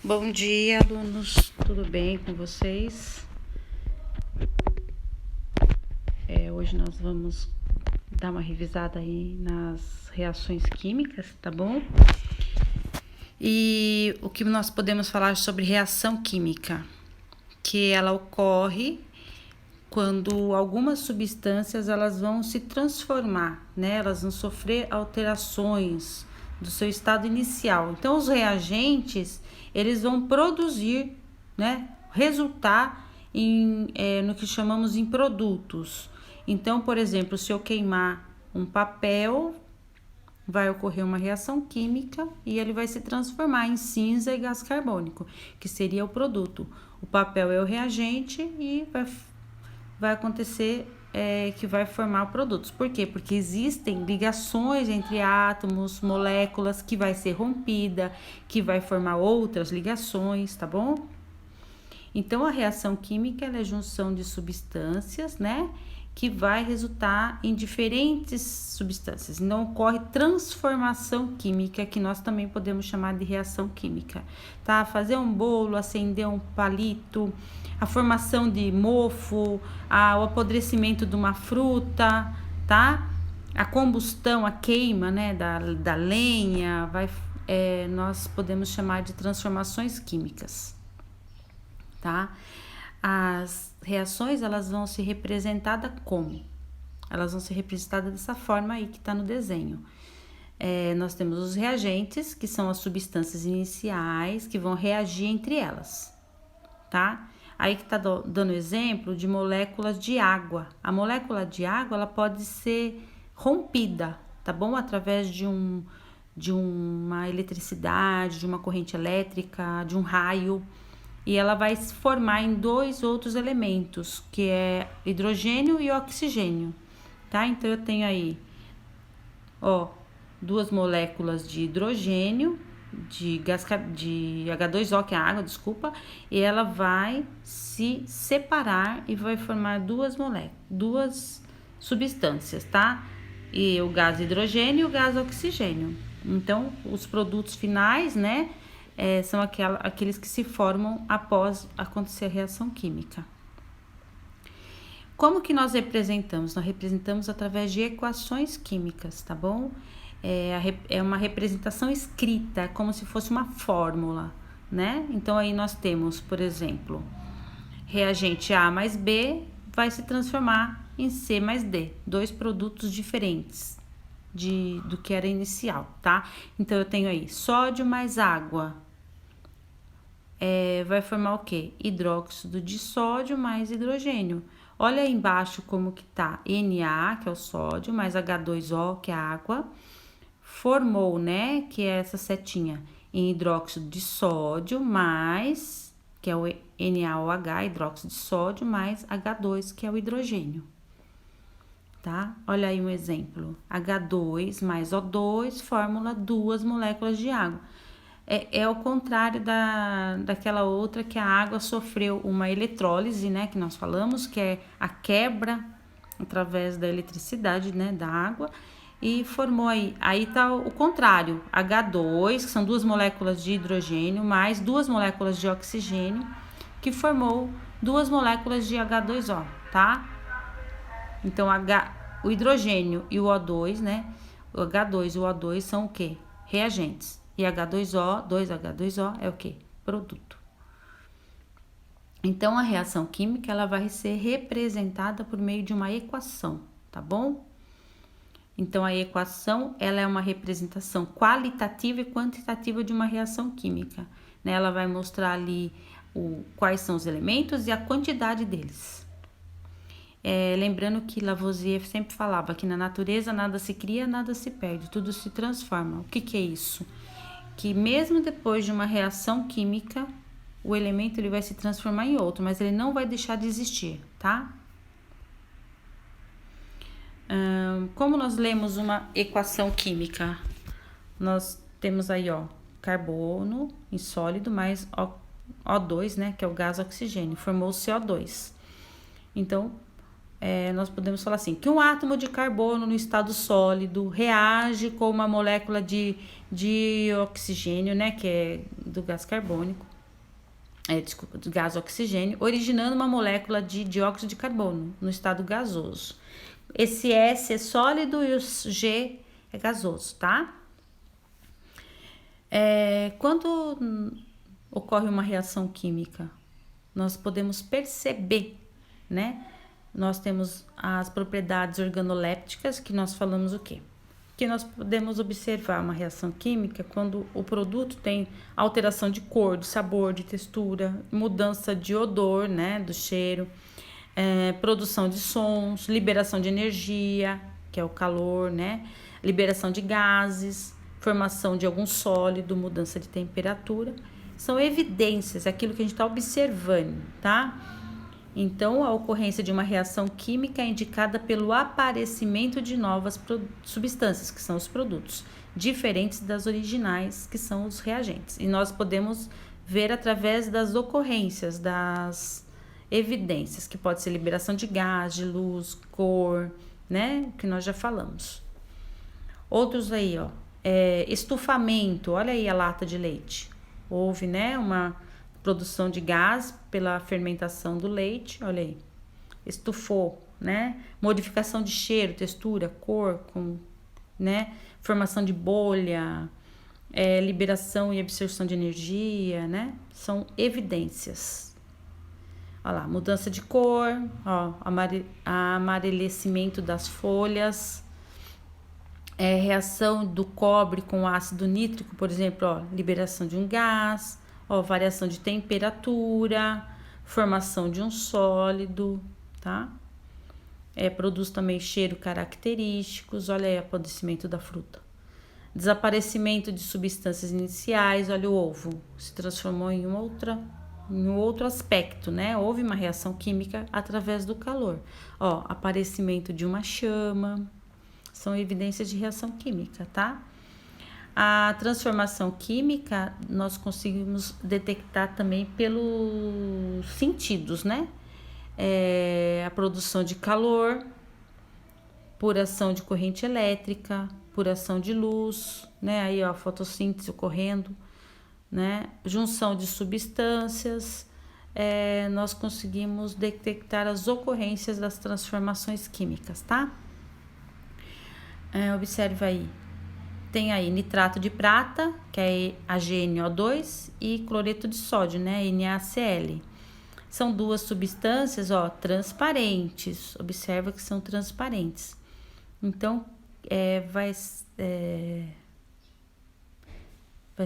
Bom dia, alunos, tudo bem com vocês? Hoje nós vamos dar uma revisada aí nas reações químicas, tá bom? E o que nós podemos falar sobre reação química? Que ela ocorre quando algumas substâncias elas vão se transformar, né? Elas vão sofrer alterações do seu estado inicial. Então, os reagentes, eles vão produzir, né? Resultar no que chamamos em produtos. Então, por exemplo, se eu queimar um papel, vai ocorrer uma reação química e ele vai se transformar em cinza e gás carbônico, que seria o produto. O papel é o reagente e vai acontecer que vai formar produtos. Por quê? Porque existem ligações entre átomos, moléculas, que vai ser rompida, que vai formar outras ligações, tá bom? Então, a reação química ela é a junção de substâncias, né? Que vai resultar em diferentes substâncias. Não ocorre transformação química, que nós também podemos chamar de reação química, tá? Fazer um bolo, acender um palito, a formação de mofo, o apodrecimento de uma fruta, tá? A combustão, a queima, né, da lenha, nós podemos chamar de transformações químicas, tá? As reações, elas vão ser representadas como? Elas vão ser representadas dessa forma aí que está no desenho. Nós temos os reagentes, que são as substâncias iniciais, que vão reagir entre elas, tá? Aí que tá dando exemplo de moléculas de água. A molécula de água, ela pode ser rompida, tá bom? Através de uma eletricidade, de uma corrente elétrica, de um raio. E ela vai se formar em dois outros elementos, que é hidrogênio e oxigênio, tá? Então, eu tenho aí, duas moléculas de hidrogênio, de H2O, que é a água, desculpa, e ela vai se separar e vai formar duas substâncias, tá? E o gás hidrogênio e o gás oxigênio. Então, os produtos finais, né? São aqueles que se formam após acontecer a reação química. Como que nós representamos? Nós representamos através de equações químicas, tá bom? É uma representação escrita, como se fosse uma fórmula, né? Então, aí nós temos, por exemplo, reagente A mais B vai se transformar em C mais D, dois produtos diferentes do que era inicial, tá? Então, eu tenho aí sódio mais água, vai formar o quê? Hidróxido de sódio mais hidrogênio. Olha aí embaixo como que tá, Na, que é o sódio, mais H2O, que é a água, formou, né, que é essa setinha, em hidróxido de sódio mais, que é o NaOH, hidróxido de sódio, mais H2, que é o hidrogênio, tá? Olha aí um exemplo, H2 mais O2 forma duas moléculas de água. É ao contrário daquela outra que a água sofreu uma eletrólise, né, que nós falamos, que é a quebra através da eletricidade, né, da água, e formou aí tá o contrário, H2, que são duas moléculas de hidrogênio, mais duas moléculas de oxigênio, que formou duas moléculas de H2O, tá? Então, o hidrogênio e o O2, né, o H2 e o O2 são o quê? Reagentes. E H2O, 2H2O é o quê? Produto. Então, a reação química, ela vai ser representada por meio de uma equação, tá bom? Então, a equação, ela é uma representação qualitativa e quantitativa de uma reação química, né? Ela vai mostrar ali quais são os elementos e a quantidade deles. Lembrando que Lavoisier sempre falava que na natureza nada se cria, nada se perde, tudo se transforma. O que é isso? Que mesmo depois de uma reação química, o elemento ele vai se transformar em outro, mas ele não vai deixar de existir, tá? Como nós lemos uma equação química? Nós temos aí, carbono em sólido mais O2, né, que é o gás oxigênio, formou o CO2. Então, nós podemos falar assim, que um átomo de carbono no estado sólido reage com uma molécula de oxigênio, né, que é do gás carbônico, do gás oxigênio, originando uma molécula de dióxido de carbono no estado gasoso. Esse S é sólido e o G é gasoso, tá? Quando ocorre uma reação química, nós podemos perceber, né? Nós temos as propriedades organolépticas, que nós falamos o quê? Que nós podemos observar uma reação química quando o produto tem alteração de cor, de sabor, de textura, mudança de odor, né, do cheiro, produção de sons, liberação de energia, que é o calor, né, liberação de gases, formação de algum sólido, mudança de temperatura. São evidências, aquilo que a gente está observando, tá? Então, a ocorrência de uma reação química é indicada pelo aparecimento de novas substâncias, que são os produtos, diferentes das originais, que são os reagentes. E nós podemos ver através das ocorrências, das evidências, que pode ser liberação de gás, de luz, cor, né? Que nós já falamos. Outros aí, ó, estufamento, olha aí a lata de leite. Houve, né, uma produção de gás pela fermentação do leite, olha aí, estufou, né? Modificação de cheiro, textura, cor, né? Formação de bolha, liberação e absorção de energia, né? São evidências. Olha lá, mudança de cor, ó, amarelecimento das folhas, reação do cobre com ácido nítrico, por exemplo, ó, liberação de um gás, ó, variação de temperatura, formação de um sólido, tá? Produz também cheiro característicos, olha aí, apodrecimento da fruta. Desaparecimento de substâncias iniciais, olha o ovo, se transformou em um outro aspecto, né? Houve uma reação química através do calor. Ó, aparecimento de uma chama, são evidências de reação química, tá? A transformação química nós conseguimos detectar também pelos sentidos, né? A produção de calor, por ação de corrente elétrica, por ação de luz, né? Aí, ó, a fotossíntese ocorrendo, né? Junção de substâncias, nós conseguimos detectar as ocorrências das transformações químicas, tá? Observe aí. Tem aí nitrato de prata, que é AgNO2, e cloreto de sódio, né, NaCl. São duas substâncias, ó, transparentes. Observa que são transparentes. Então, vai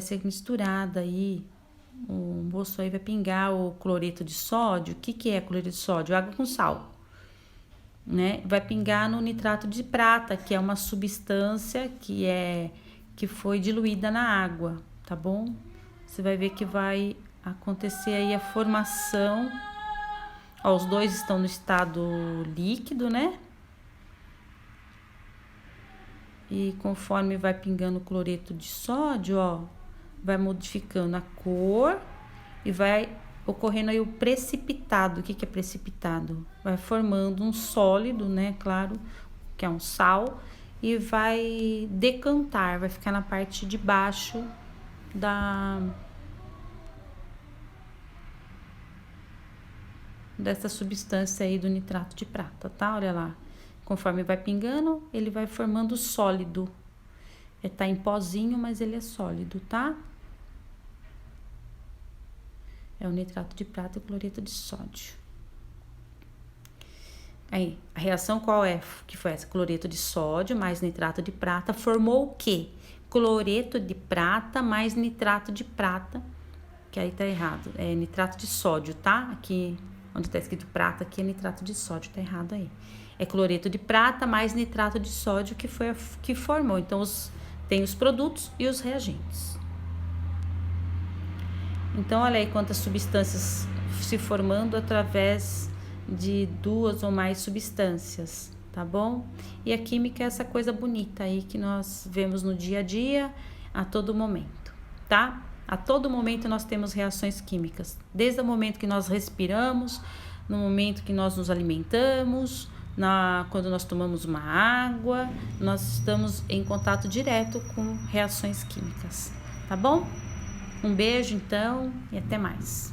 ser misturada aí, o moço aí vai pingar o cloreto de sódio. O que é cloreto de sódio? Água com sal, né? Vai pingar no nitrato de prata, que é uma substância que foi diluída na água, tá bom? Você vai ver que vai acontecer aí a formação. Ó, os dois estão no estado líquido, né? E conforme vai pingando o cloreto de sódio, ó, vai modificando a cor e vai ocorrendo aí o precipitado. O que é precipitado? Vai formando um sólido, né? Claro, que é um sal, e vai decantar, vai ficar na parte de baixo dessa substância aí do nitrato de prata, tá? Olha lá. Conforme vai pingando, ele vai formando sólido. Tá em pozinho, mas ele é sólido, tá? É o nitrato de prata e o cloreto de sódio. Aí, a reação qual é? Que foi essa? Cloreto de sódio mais nitrato de prata formou o quê? Cloreto de prata mais nitrato de prata, que aí tá errado. É nitrato de sódio, tá? Aqui, onde tá escrito prata, aqui é nitrato de sódio, tá errado aí. É cloreto de prata mais nitrato de sódio que formou. Então, tem os produtos e os reagentes. Então, olha aí quantas substâncias se formando através de duas ou mais substâncias, tá bom? E a química é essa coisa bonita aí que nós vemos no dia a dia, a todo momento, tá? A todo momento nós temos reações químicas, desde o momento que nós respiramos, no momento que nós nos alimentamos, quando nós tomamos uma água, nós estamos em contato direto com reações químicas, tá bom? Um beijo, então, e até mais.